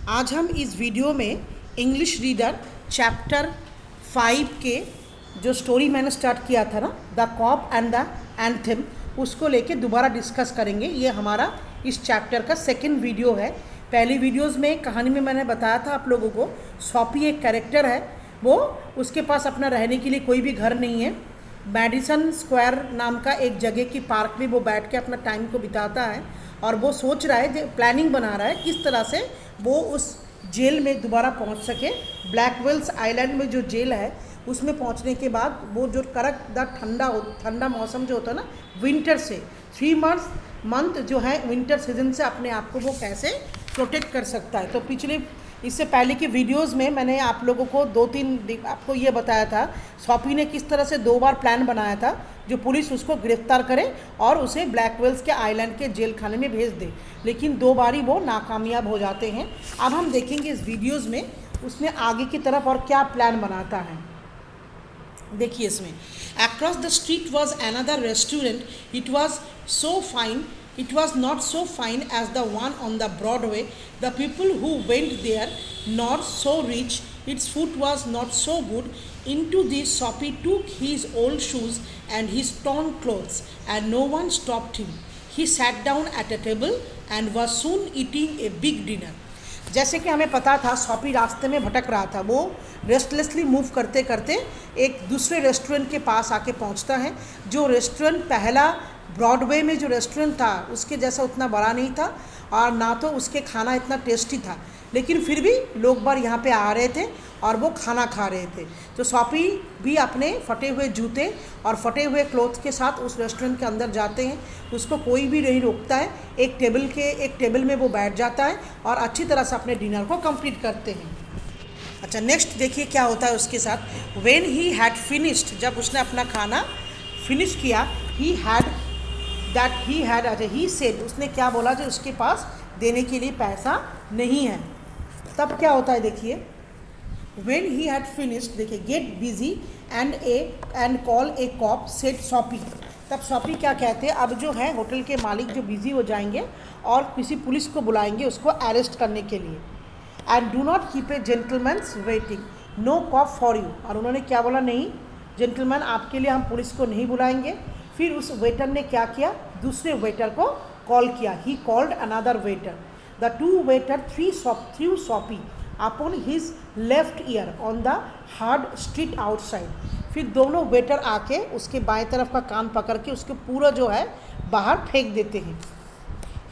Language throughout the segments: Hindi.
आज हम इस वीडियो में इंग्लिश रीडर चैप्टर 5 के जो स्टोरी मैंने स्टार्ट किया था ना, the cop and the anthem, उसको लेके दोबारा डिस्कस करेंगे। ये हमारा इस चैप्टर का सेकंड वीडियो है। पहली वीडियोस में कहानी में मैंने बताया था आप लोगों को, सॉपी एक कैरेक्टर है, वो उसके पास अपना रहने के लिए कोई भी घर नहीं है। मैडिसन स्क्वायर नाम का एक जगह की पार्क में वो बैठ के अपना टाइम को बिताता है और वो सोच रहा है, प्लानिंग बना रहा है किस तरह से वो उस जेल में दोबारा पहुंच सके। ब्लैकवेल्स आइलैंड में जो जेल है उसमें पहुंचने के बाद वो जो कड़क ठंडा मौसम जो होता है ना, विंटर से 3 मंथ जो है विंटर सीजन से अपने आप को वो कैसे प्रोटेक्ट कर सकता है। तो पिछले इससे पहले की वीडियोस में मैंने आप लोगों को 2-3 आपको ये बताया था, सॉपी ने किस तरह से 2 बार प्लान बनाया था जो पुलिस उसको गिरफ्तार करे और उसे ब्लैकवेल्स के आइलैंड के जेल खाने में भेज दे, लेकिन 2 बार ही वो नाकामयाब हो जाते हैं। अब हम देखेंगे इस वीडियोस में उसने आगे की तरफ और क्या प्लान बनाता है। देखिए इसमें, across the street was another restaurant, it was so fine, it was not so fine as the one on the Broadway. The people who went there not so rich, its food was not so good. Into this Soppy took his old shoes and his torn clothes, and no one stopped him. He sat down at a table and was soon eating a big dinner. जैसे कि हमें पता था सॉपी रास्ते में भटक रहा था, वो रेस्टलेसली मूव करते करते एक दूसरे रेस्टोरेंट के पास आके पहुंचता है। जो रेस्टोरेंट पहला ब्रॉडवे में जो रेस्टोरेंट था उसके जैसा उतना बड़ा नहीं था और ना तो उसके खाना इतना टेस्टी था, लेकिन फिर भी लोग बार यहाँ पे आ रहे थे और वो खाना खा रहे थे। तो सॉपी भी अपने फटे हुए जूते और फटे हुए क्लोथ के साथ उस रेस्टोरेंट के अंदर जाते हैं, उसको कोई भी नहीं रोकता है। एक टेबल में वो बैठ जाता है और अच्छी तरह से अपने डिनर को कंप्लीट करते हैं। अच्छा, नेक्स्ट देखिए क्या होता है उसके साथ। व्हेन ही हैड फिनिश्ड, जब उसने अपना खाना फिनिश किया, ही सेड, उसने क्या बोला, जो उसके पास देने के लिए पैसा नहीं है। तब क्या होता है देखिए, व्हेन ही हैड फिनिश्ड, देखिए get busy and call a cop, said Soapy. तब सॉपी क्या कहते हैं, अब जो है होटल के मालिक जो बिजी हो जाएंगे और किसी पुलिस को बुलाएंगे उसको अरेस्ट करने के लिए। And do not keep a gentleman's waiting, no cop for you. और उन्होंने क्या बोला, नहीं जेंटलमैन आपके लिए हम पुलिस को नहीं बुलाएंगे। फिर उस वेटर ने क्या किया, दूसरे वेटर को कॉल किया। He called another waiter, the 2 waiter through soppy upon his left ear on the hard street outside. फिर दोनों वेटर आके उसके बाएं तरफ का कान पकड़ के उसके पूरा जो है बाहर फेंक देते हैं।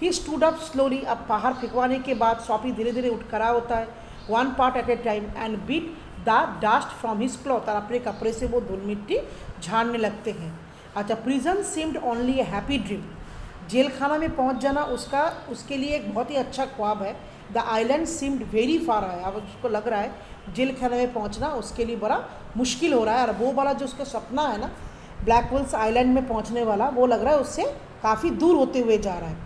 ही स्टूड अप स्लोली, अब बाहर फेंकवाने के बाद सॉपी धीरे धीरे उठ खड़ा होता है, 1 part at a time, and beat the dust from his cloth, और अपने कपड़े से वो धूल मिट्टी झाड़ने लगते हैं। अच्छा, prison seemed only a happy dream, जेल खाना में पहुंच जाना उसके लिए एक बहुत ही अच्छा ख्वाब है। The island seemed very far है, अब उसको लग रहा है जेल खाना में पहुंचना उसके लिए बड़ा मुश्किल हो रहा है, और वो वाला जो उसका सपना है ना ब्लैकवेल्स आइलैंड में पहुंचने वाला, वो लग रहा है उससे काफ़ी दूर होते हुए जा रहा है।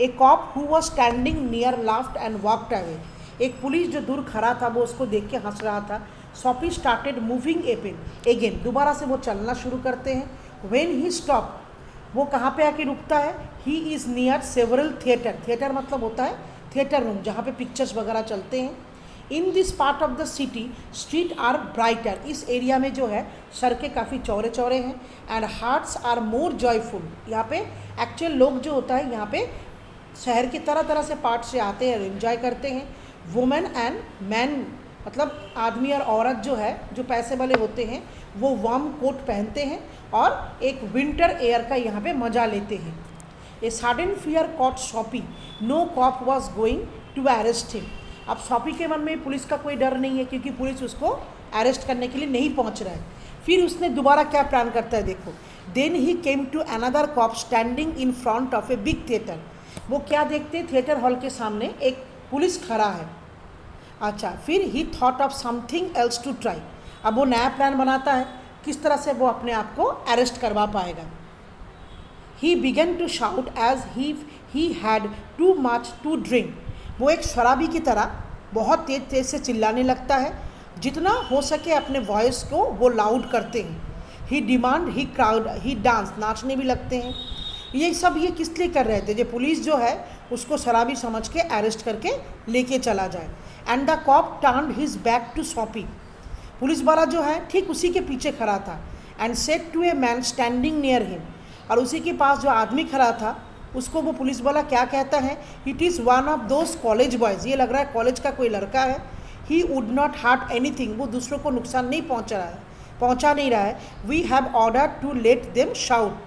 A cop who was standing near laughed and walked away, एक पुलिस जो दूर खड़ा था वो उसको देख के हंस रहा था। सॉपी स्टार्टेड मूविंग अगेन, दोबारा से वो चलना शुरू करते हैं। व्हेन ही स्टॉप, वो कहाँ पे आके रुकता है, he is near several theatre मतलब होता है थिएटर रूम जहाँ पे पिक्चर्स वगैरह चलते हैं। In this part of the city street are brighter, इस एरिया में जो है सड़कें काफ़ी चौड़े चौड़े हैं। And hearts are more joyful, यहाँ पे एक्चुअल लोग जो होता है यहाँ पे शहर की तरह तरह से पार्ट से आते हैं और एंजॉय करते हैं। वुमेन एंड मैन, मतलब आदमी और औरत जो है, जो पैसे वाले होते हैं वो वार्म कोट पहनते हैं और एक विंटर एयर का यहाँ पे मज़ा लेते हैं। A sudden fear caught Soapy, no cop was going to arrest him, अब सॉपी के मन में पुलिस का कोई डर नहीं है क्योंकि पुलिस उसको अरेस्ट करने के लिए नहीं पहुँच रहा है। फिर उसने दोबारा क्या प्लान करता है देखो। Then he came to another cop standing in front of a big theatre, वो क्या देखते हैं, थिएटर हॉल के सामने एक पुलिस खड़ा है। अच्छा, फिर he thought of something else to try, अब वो नया प्लान बनाता है किस तरह से वो अपने आप को अरेस्ट करवा पाएगा। He began to shout as he had too much to drink, वो एक शराबी की तरह बहुत तेज से चिल्लाने लगता है, जितना हो सके अपने वॉइस को वो लाउड करते हैं। ही डिमांड, ही क्राउड, ही डांस, नाचने भी लगते हैं। ये सब किस लिए कर रहे थे, जो पुलिस जो है उसको शराबी समझ के अरेस्ट करके लेके चला जाए। And the cop turned his back to Soapy. Police वाला जो है ठीक उसी के पीछे खड़ा था। And said to a man standing near him, और उसी के पास जो आदमी खड़ा था उसको वो पुलिस वाला क्या कहता है, it is one of those college boys, ये लग रहा है कॉलेज का कोई लड़का है। He would not hurt anything, वो दूसरों को नुकसान नहीं पहुंचा नहीं रहा है। We have order to let them shout,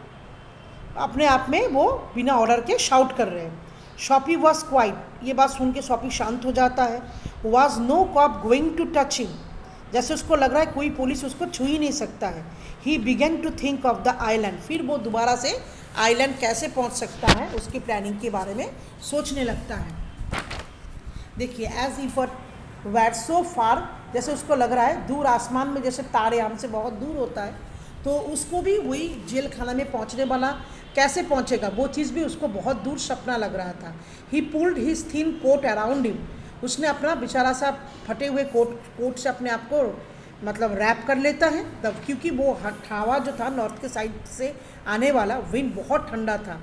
अपने आप में वो बिना ऑर्डर के शाउट कर रहे हैं। शॉपी वॉज क्वाइट, ये बात सुन के शॉपी शांत हो जाता है। Was no cop going to touch him, जैसे उसको लग रहा है कोई पुलिस उसको छू ही नहीं सकता है। He began to think of the island, फिर वो दोबारा से आइलैंड कैसे पहुंच सकता है उसकी प्लानिंग के बारे में सोचने लगता है। देखिए, एज इफ वैट सो फार, जैसे उसको लग रहा है दूर आसमान में जैसे तारे हमसे बहुत दूर होता है, तो उसको भी वही जेल खाना में पहुंचने वाला कैसे पहुंचेगा, वो चीज़ भी उसको बहुत दूर सपना लग रहा था। He pulled his thin coat around him, उसने अपना बेचारा सा फटे हुए कोट से अपने आप को मतलब रैप कर लेता है, तब क्योंकि वो हवा जो था नॉर्थ के साइड से आने वाला विंड बहुत ठंडा था।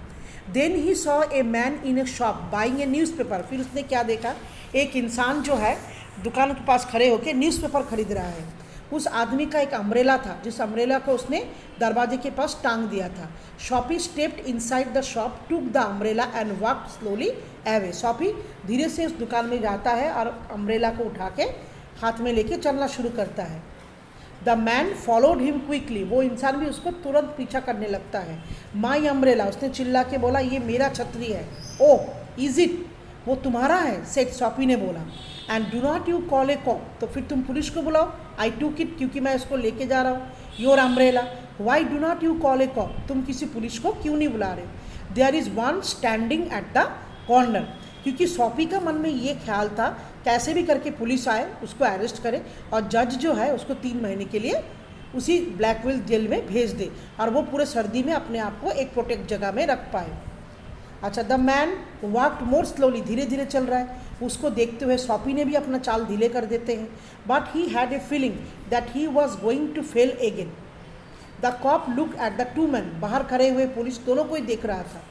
Then he saw a man in a shop buying a newspaper, फिर उसने क्या देखा, एक इंसान जो है दुकान के पास खड़े होकर न्यूज़पेपर खरीद रहा है। उस आदमी का एक अम्ब्रेला था, जिस अम्ब्रेला को उसने दरवाजे के पास टांग दिया था। Soapy stepped inside the shop, took the umbrella and walked slowly away. Soapy धीरे से उस दुकान में जाता है और अम्ब्रेला को उठा के हाथ में लेके चलना शुरू करता है। The man followed him quickly, वो इंसान भी उसको तुरंत पीछा करने लगता है। माई अम्ब्रेला, उसने चिल्ला के बोला, ये मेरा छतरी है। ओह इज इट, वो तुम्हारा है, सेठ शॉपी ने बोला। And do not you call a cop, तो फिर तुम पुलिस को बुलाओ। आई टूक इट, क्योंकि मैं इसको लेके जा रहा हूँ। Your umbrella, why do not you call a cop, तुम किसी पुलिस को क्यों नहीं बुला रहे। There is one standing at the corner, क्योंकि शॉपी का मन में ये ख्याल था कैसे भी करके पुलिस आए उसको अरेस्ट करे और जज जो है उसको 3 महीने के लिए उसी ब्लैकविल जेल में भेज दे और वो पूरे सर्दी में अपने आप को एक प्रोटेक्ट जगह में रख पाए। अच्छा, the man walked more slowly, धीरे धीरे चल रहा है। उसको देखते हुए शॉपी ने भी अपना चाल धीरे कर देते हैं। But he had a feeling that he was going to fail again. The cop look at the 2 man, बाहर खड़े हुए पुलिस दोनों को ही देख रहा था।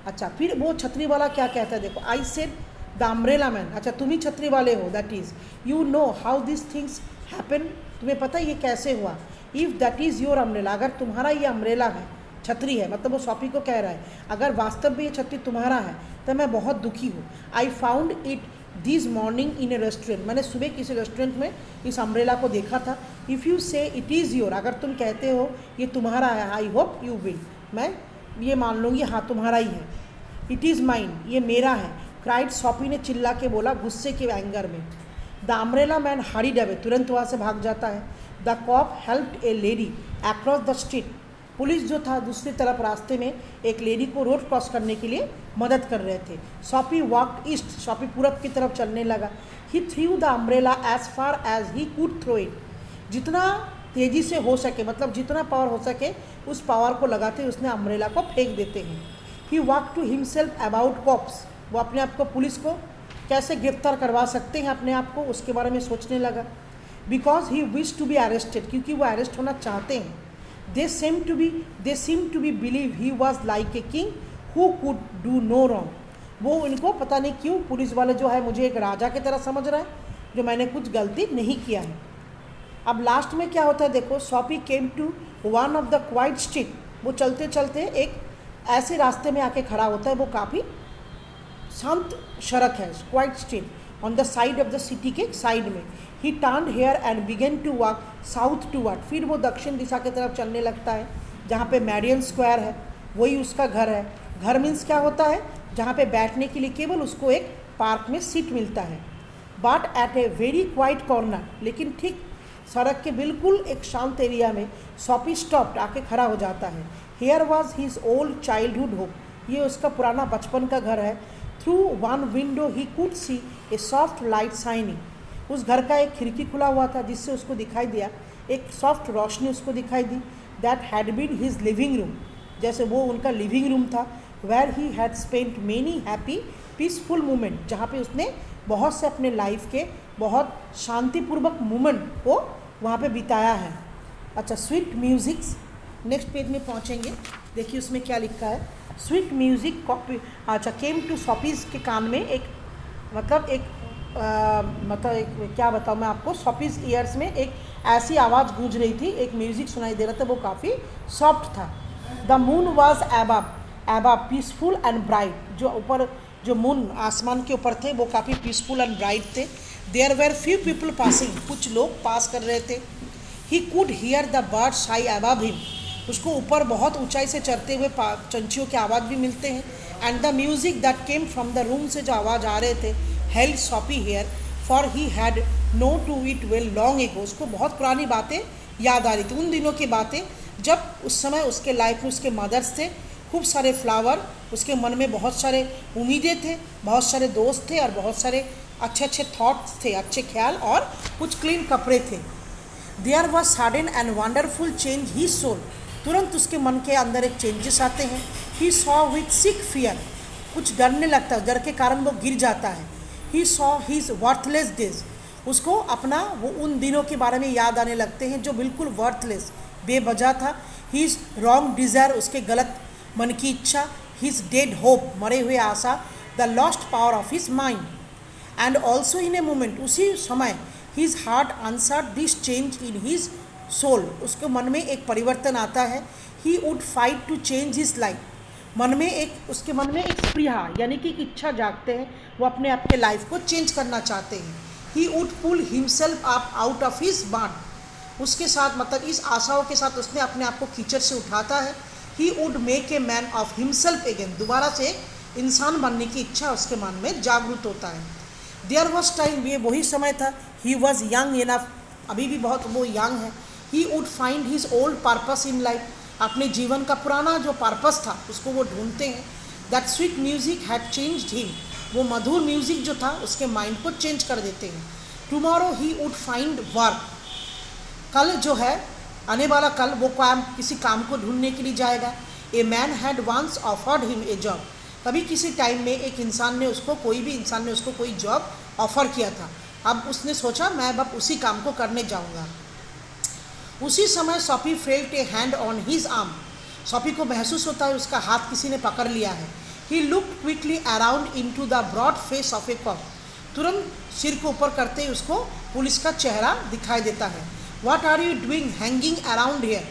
अच्छा, फिर वो छतरी वाला क्या कहता है, देखो, I said the umbrella man, अच्छा तुम ही छतरी वाले हो, that is you know how this things happen, तुम्हें पता ये कैसे हुआ। If that is your umbrella, अगर तुम्हारा ये अम्ब्रेला है, छतरी है, मतलब वो शॉपी को कह रहा है, अगर वास्तव में ये छतरी तुम्हारा है तो मैं बहुत दुखी हूँ। I found it this morning in A restaurant, मैंने सुबह किसी रेस्टोरेंट में इस अम्ब्रेला को देखा था। इफ़ यू से इट इज़ योर, अगर तुम कहते हो ये तुम्हारा है, आई होप यू विल, मैं ये मान लूँगी हाँ तुम्हारा ही है। इट इज़ माइन, ये मेरा है, क्राइड, शॉपी ने चिल्ला के बोला गुस्से के एंगर में। The umbrella man hurried away, तुरंत वहाँ से भाग जाता है। The cop helped a lady across the street, police जो था दूसरी तरफ रास्ते में एक लेडी को रोड क्रॉस करने के लिए मदद कर रहे थे। शॉपी वॉकड ईस्ट, शॉपी पूरब की तरफ चलने लगा। He threw the umbrella as far as he could throw it, जितना तेज़ी से हो सके, मतलब जितना पावर हो सके उस पावर को लगाते उसने अम्ब्रेला को फेंक देते हैं। He walk to himself about cops, वो अपने आप को पुलिस को कैसे गिरफ्तार करवा सकते हैं अपने आप को, उसके बारे में सोचने लगा। Because he wish to be arrested, क्योंकि वो अरेस्ट होना चाहते हैं। they seem to be believe he was like a king who could do no wrong, वो इनको पता नहीं क्यों पुलिस वाले जो है मुझे एक राजा की तरह समझ रहा है जो मैंने कुछ गलती नहीं किया है। अब लास्ट में क्या होता है देखो, Soapy came to one of the quiet street, वो चलते चलते एक ऐसे रास्ते में आके खड़ा होता है, वो काफ़ी शांत सड़क है, quiet street on the side of the city के साइड में। He turned here and began to walk south toward, फिर वो दक्षिण दिशा की तरफ चलने लगता है जहाँ पे मैरियन स्क्वायर है, वही उसका घर है। घर मीन्स क्या होता है, जहाँ पे बैठने के लिए केवल उसको एक पार्क में सीट मिलता है। But at a very quite corner, लेकिन ठीक सड़क के बिल्कुल एक शांत एरिया में शॉपी स्टॉप्ड, आके खड़ा हो जाता है। Here was his old childhood home, ये उसका पुराना बचपन का घर है। Through one window he could see a soft light shining, उस घर का एक खिड़की खुला हुआ था जिससे उसको दिखाई दिया एक सॉफ्ट रोशनी उसको दिखाई दी। That had been his living room, जैसे वो उनका लिविंग रूम था। Where he had spent many happy peaceful moment, जहाँ पे उसने बहुत से अपने लाइफ के बहुत शांतिपूर्वक मोमेंट को वहाँ पे बिताया है। अच्छा, स्वीट म्यूजिक्स, नेक्स्ट पेज में पहुँचेंगे, देखिए उसमें क्या लिखा है। स्वीट म्यूजिक कॉपी, अच्छा, केम टू शॉपीज़ के कान में एक मतलब एक मतलब क्या बताऊँ मैं आपको, सॉपीज ईयर्स में एक ऐसी आवाज़ गूंज रही थी, एक म्यूज़िक सुनाई दे रहा था, वो काफ़ी सॉफ्ट था। The moon was above peaceful and bright, जो ऊपर जो मून आसमान के ऊपर थे वो काफ़ी पीसफुल एंड ब्राइट थे। There were few people passing, कुछ लोग पास कर रहे थे। He could hear the bird sigh above him, उसको ऊपर बहुत ऊंचाई से चढ़ते हुए चंचियों के आवाज़ भी मिलते हैं। And the music that came from the room से जो आवाज़ आ रहे थे, held Soapy there for he had know to it well long ago, उसको बहुत पुरानी बातें याद आ रही थी, उन दिनों की बातें जब उस समय उसके लाइफ में उसके मदर्स थे, खूब सारे फ्लावर, उसके मन में बहुत सारे उम्मीदें थे, बहुत सारे दोस्त थे और बहुत सारे अच्छे अच्छे थॉट्स थे, अच्छे ख्याल और कुछ क्लीन कपड़े थे। There was sudden and wonderful change he soul, तुरंत उसके मन के अंदर एक चेंजेस आते हैं। He saw with sick fear, कुछ डरने लगता है, डर के कारण वो गिर जाता है। He saw his worthless days, उसको अपना वो उन दिनों के बारे में याद आने लगते हैं जो बिल्कुल वर्थलेस, बेवजह था। हिज रॉन्ग डिज़ायर, उसके गलत मन की इच्छा। हिज डेड होप, मरे हुए आशा। The lost power of his mind and also in a moment, उसी समय his heart answered this change in his soul, उसके मन में एक परिवर्तन आता है। He would fight to change his life, मन में एक उसके मन में एक स्पृहा यानी कि एक इच्छा जागते हैं, वो अपने आप के लाइफ को चेंज करना चाहते हैं। He would pull himself up out of his barn, उसके साथ मतलब इस आशाओं के साथ उसने अपने आप को कीचड़ से उठाता है। He would make a man of himself again, दोबारा से इंसान बनने की इच्छा उसके मन में जागृत होता है। देयर वॉज टाइम, ये वही समय था। ही वॉज यंग इनफ, अभी भी बहुत वो यंग है। He would find his old purpose in life, अपने जीवन का पुराना जो पर्पस था उसको वो ढूंढते हैं। That sweet music had changed him, वो मधुर म्यूजिक जो था उसके माइंड को चेंज कर देते हैं। Tomorrow he would find work, कल जो है आने वाला कल वो काम किसी काम को ढूंढने के लिए जाएगा। A man had once offered him a job, कभी किसी टाइम में एक इंसान ने उसको, कोई भी इंसान ने उसको कोई जॉब ऑफर किया था, अब उसने सोचा मैं अब उसी काम को करने जाऊंगा। उसी समय soppy felt A hand on his arm, soppy को महसूस होता है उसका हाथ किसी ने पकड़ लिया है। He looked quickly around into the broad face of a cop, तुरंत सिर को ऊपर करते ही उसको पुलिस का चेहरा दिखाई देता है। What are you doing hanging around here,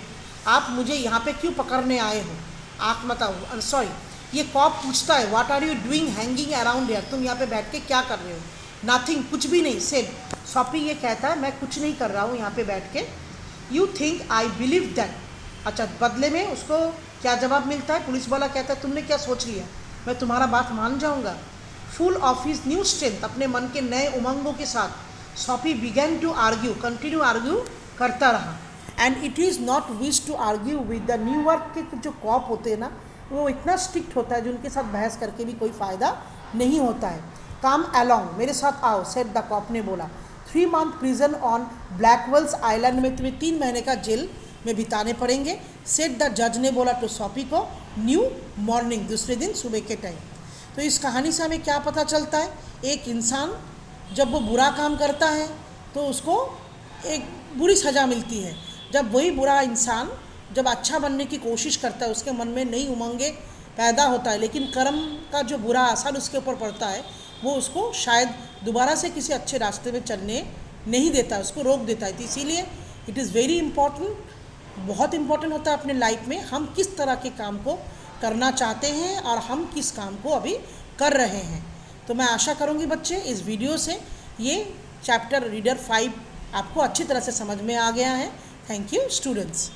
आप मुझे यहाँ पे क्यों पकड़ने आए हो, आप बताओ। सॉरी, ये कॉप पूछता है what are you doing hanging around here, तुम यहाँ पे बैठ के क्या कर रहे हो। नथिंग, कुछ भी नहीं। सेड, सॉपी ये कहता है मैं कुछ नहीं कर रहा हूँ यहाँ पे बैठ के। You think I believe that, अच्छा बदले में उसको क्या जवाब मिलता है, पुलिस वाला कहता है तुमने क्या सोच लिया मैं तुम्हारा बात मान जाऊँगा। Full of his new strength, अपने मन के नए उमंगों के साथ Soapy began to argue, continue argue करता रहा। And it is not wish to argue with the new work के जो कॉप होते हैं ना, वो इतना स्ट्रिक्ट होता है जो उनके साथ बहस करके भी कोई फ़ायदा नहीं होता है। कम अलोंग, मेरे साथ आओ, सेड द कॉप ने बोला। 3 month प्रिजन ऑन ब्लैकवेल्स आइलैंड में तुम्हें 3 महीने का जेल में बिताने पड़ेंगे, सेड द जज ने बोला टू सॉपी को। न्यू मॉर्निंग, दूसरे दिन सुबह के टाइम। तो इस कहानी से हमें क्या पता चलता है, एक इंसान जब वो बुरा काम करता है तो उसको एक बुरी सज़ा मिलती है, जब वही बुरा इंसान जब अच्छा बनने की कोशिश करता है उसके मन में नई उमंगे पैदा होता है, लेकिन कर्म का जो बुरा असर उसके ऊपर पड़ता है वो उसको शायद दोबारा से किसी अच्छे रास्ते में चलने नहीं देता, उसको रोक देता है। तो इसीलिए इट इज़ वेरी इंपॉर्टेंट, बहुत इंपॉर्टेंट होता है अपने लाइफ में हम किस तरह के काम को करना चाहते हैं और हम किस काम को अभी कर रहे हैं। तो मैं आशा करूँगी बच्चे इस वीडियो से ये चैप्टर रीडर 5 आपको अच्छी तरह से समझ में आ गया है। Thank you students.